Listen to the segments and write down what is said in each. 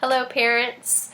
Hello parents,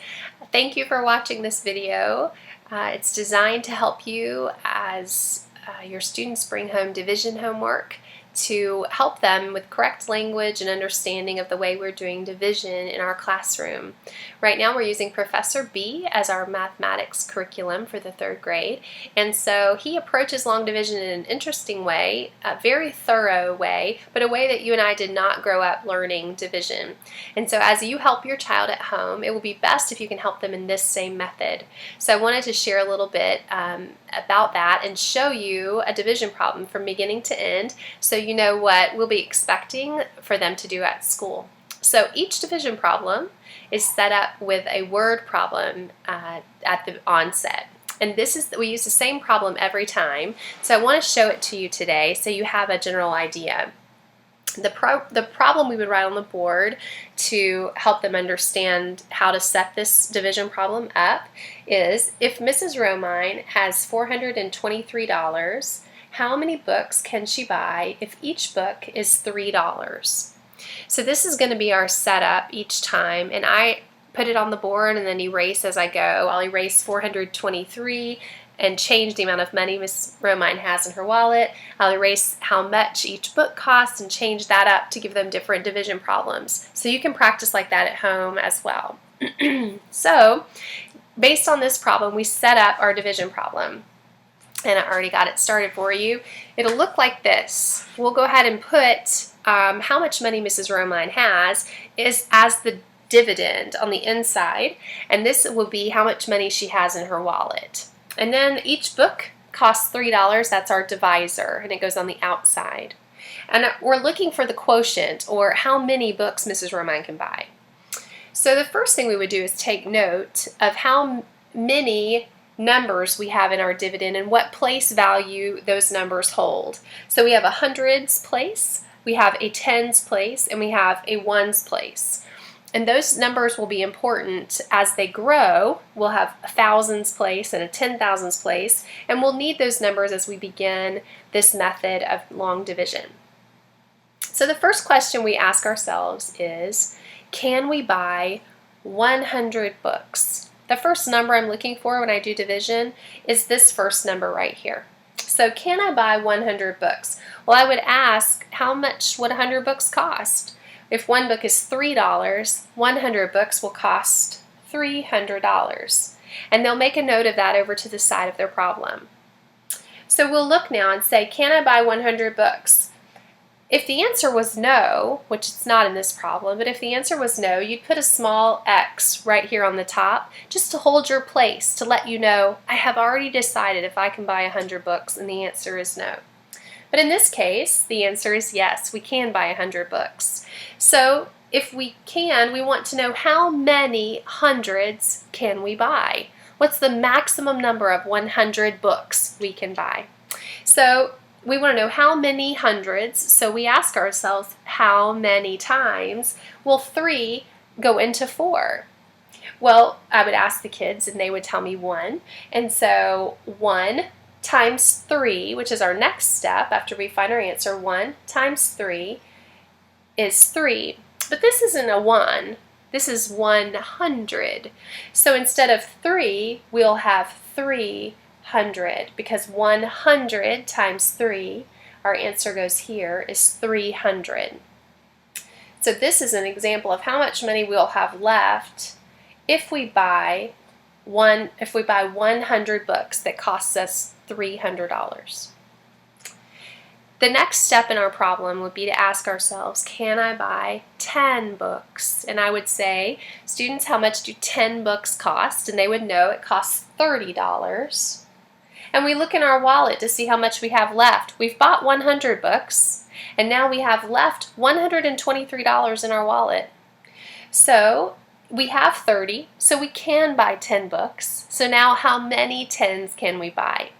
thank you for watching this video. It's designed to help you as your students bring home division homework to help them with correct language and understanding of the way we're doing division in our classroom. Right now we're using Professor B as our mathematics curriculum for the 3rd grade, and so he approaches long division in an interesting way, a very thorough way, but a way that you and I did not grow up learning division. And so as you help your child at home, it will be best if you can help them in this same method. So I wanted to share a little bit about that and show you a division problem from beginning to end so you know what we'll be expecting for them to do at school. So each division problem is set up with a word problem at the onset. And we use the same problem every time. So I want to show it to you today so you have a general idea. The problem we would write on the board to help them understand how to set this division problem up is, if Mrs. Romine has $423, how many books can she buy if each book is $3? So this is going to be our setup each time, and I put it on the board and then erase as I go. I'll erase 423 and change the amount of money Miss Romine has in her wallet. I'll erase how much each book costs and change that up to give them different division problems. So you can practice like that at home as well. So based on this problem, we set up our division problem. And I already got it started for you. It'll look like this. We'll go ahead and put how much money Mrs. Romine has as the dividend on the inside, and this will be how much money she has in her wallet. And then each book costs $3, that's our divisor, and it goes on the outside. And we're looking for the quotient, or how many books Mrs. Romine can buy. So the first thing we would do is take note of how many numbers we have in our dividend and what place value those numbers hold. So we have a hundreds place, we have a tens place, and we have a ones place. And those numbers will be important as they grow. We'll have a thousands place and a 10,000s place, and we'll need those numbers as we begin this method of long division. So the first question we ask ourselves is, can we buy 100 books? The first number I'm looking for when I do division is this first number right here. So can I buy 100 books? Well, I would ask, how much would 100 books cost? If one book is $3, 100 books will cost $300. And they'll make a note of that over to the side of their problem. So we'll look now and say, can I buy 100 books? If the answer was no, which it's not in this problem, but if the answer was no, you'd put a small X right here on the top just to hold your place, to let you know, I have already decided if I can buy 100 books, and the answer is no. But in this case, the answer is yes, we can buy 100 books. So if we can, we want to know how many hundreds can we buy? What's the maximum number of 100 books we can buy? So we want to know how many hundreds, so we ask ourselves how many times will 3 go into 4? Well, I would ask the kids and they would tell me 1. And so 1 times 3, which is our next step after we find our answer, 1 times 3 is 3. But this isn't a 1, this is 100. So instead of 3, we'll have 300, because 100 times 3, our answer goes here, is 300. So this is an example of how much money we'll have left if we buy 100 books that costs us $300. The next step in our problem would be to ask ourselves, can I buy 10 books? And I would say, students, how much do 10 books cost? And they would know it costs $30. And we look in our wallet to see how much we have left. We've bought 100 books, and now we have left $123 in our wallet. So we have 30, so we can buy 10 books. So now how many 10s can we buy?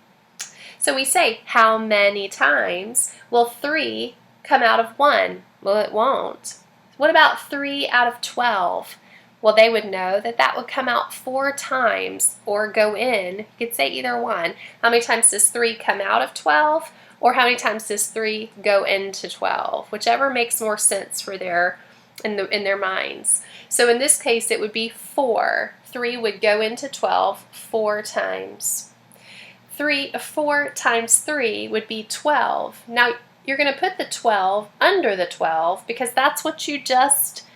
So we say, how many times will 3 come out of 1? Well, it won't. What about 3 out of 12? Well, they would know that that would come out 4 times or go in. You could say either one. How many times does 3 come out of 12? Or how many times does 3 go into 12? Whichever makes more sense for their in their minds. So in this case, it would be 4. 3 would go into 12 4 times. 4 times 3 would be 12. Now, you're going to put the 12 under the 12 because that's what you just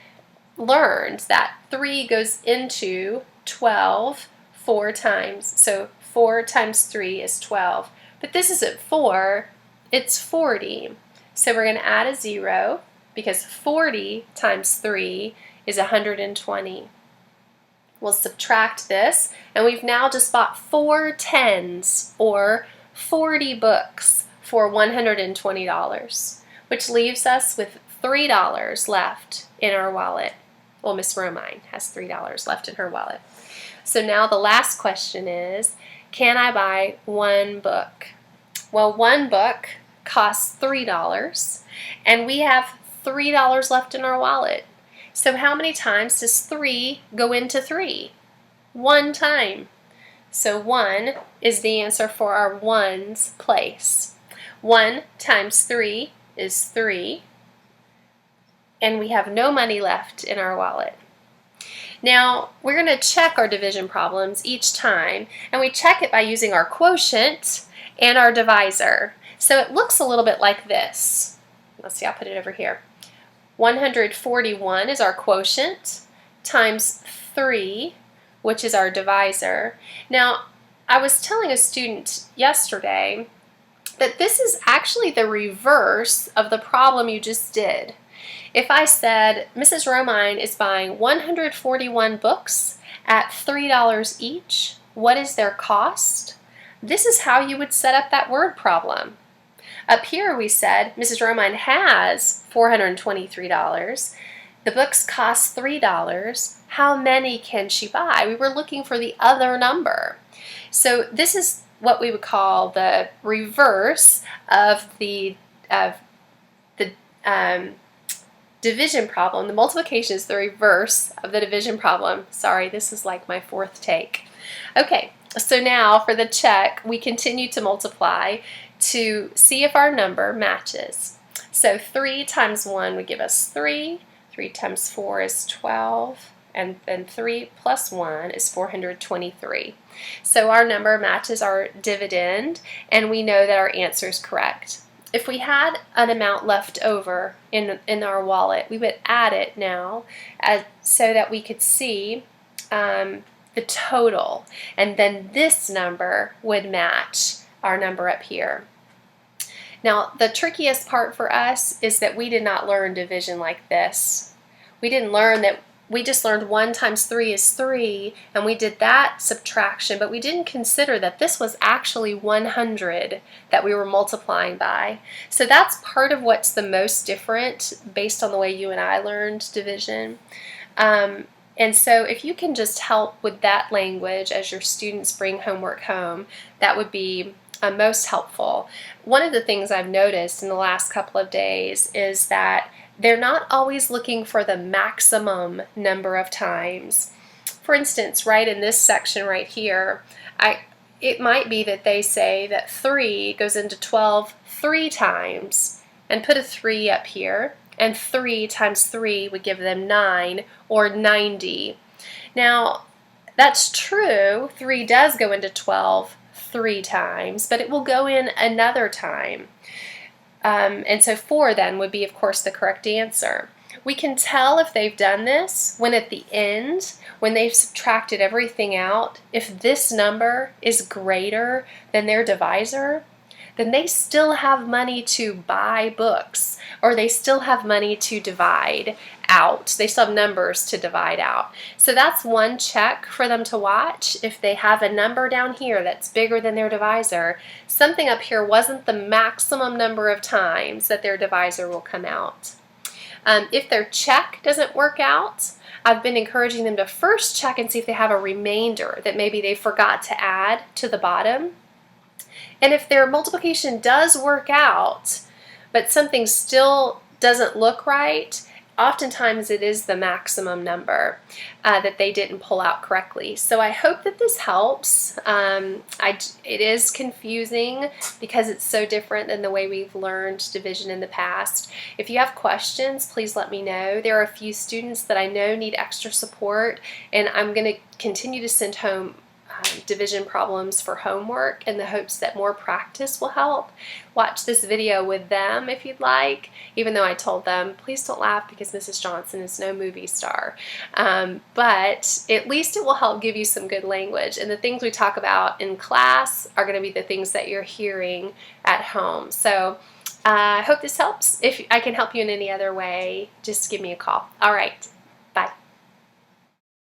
learned, that 3 goes into 12 4 times. So 4 times 3 is 12. But this isn't 4, it's 40. So we're going to add a 0 because 40 times 3 is 120. We'll subtract this, and we've now just bought 4 tens, or 40 books, for $120, which leaves us with $3 left in our wallet. Well, Miss Romine has $3 left in her wallet. So now the last question is, can I buy 1 book? Well, 1 book costs $3, and we have $3 left in our wallet. So how many times does 3 go into 3? 1 time. So 1 is the answer for our ones place. 1 times 3 is 3, and we have no money left in our wallet. Now, we're going to check our division problems each time, and we check it by using our quotient and our divisor. So it looks a little bit like this. Let's see, I'll put it over here. 141 is our quotient times 3, which is our divisor. Now, I was telling a student yesterday that this is actually the reverse of the problem you just did. If I said Mrs. Romine is buying 141 books at $3 each, what is their cost? This is how you would set up that word problem. Up here we said Mrs. Romine has $423. The books cost $3. How many can she buy? We were looking for the other number. So this is what we would call the reverse of the division problem. The multiplication is the reverse of the division problem. Sorry, this is like my 4th take. Okay, so now for the check, we continue to multiply to see if our number matches. So 3 times 1 would give us 3. 3 times 4 is 12. And then 3 plus 1 is 423. So our number matches our dividend, and we know that our answer is correct. If we had an amount left over in our wallet, we would add it now so that we could see the total, and then this number would match our number up here. Now, the trickiest part for us is that we did not learn division like this. We didn't learn that. We just learned 1 times 3 is 3, and we did that subtraction, but we didn't consider that this was actually 100 that we were multiplying by. So that's part of what's the most different based on the way you and I learned division. And so if you can just help with that language as your students bring homework home, that would be most helpful. One of the things I've noticed in the last couple of days is that they're not always looking for the maximum number of times. For instance, right in this section right here, it might be that they say that 3 goes into 12 3 times, and put a 3 up here, and 3 times 3 would give them 9, or 90. Now, that's true, 3 does go into 12 3 times, but it will go in another time. And so 4 then would be, of course, the correct answer. We can tell if they've done this when at the end, when they've subtracted everything out, if this number is greater than their divisor, then they still have money to buy books, or they still have money to divide out. They still have numbers to divide out. So that's one check for them to watch. If they have a number down here that's bigger than their divisor, something up here wasn't the maximum number of times that their divisor will come out. If their check doesn't work out, I've been encouraging them to first check and see if they have a remainder that maybe they forgot to add to the bottom. And if their multiplication does work out, but something still doesn't look right, oftentimes it is the maximum number that they didn't pull out correctly. So I hope that this helps. It is confusing because it's so different than the way we've learned division in the past. If you have questions, please let me know. There are a few students that I know need extra support, and I'm going to continue to send home division problems for homework in the hopes that more practice will help. Watch this video with them if you'd like, even though I told them, please don't laugh because Mrs. Johnson is no movie star. But at least it will help give you some good language. And the things we talk about in class are going to be the things that you're hearing at home. So I hope this helps. If I can help you in any other way, just give me a call. All right.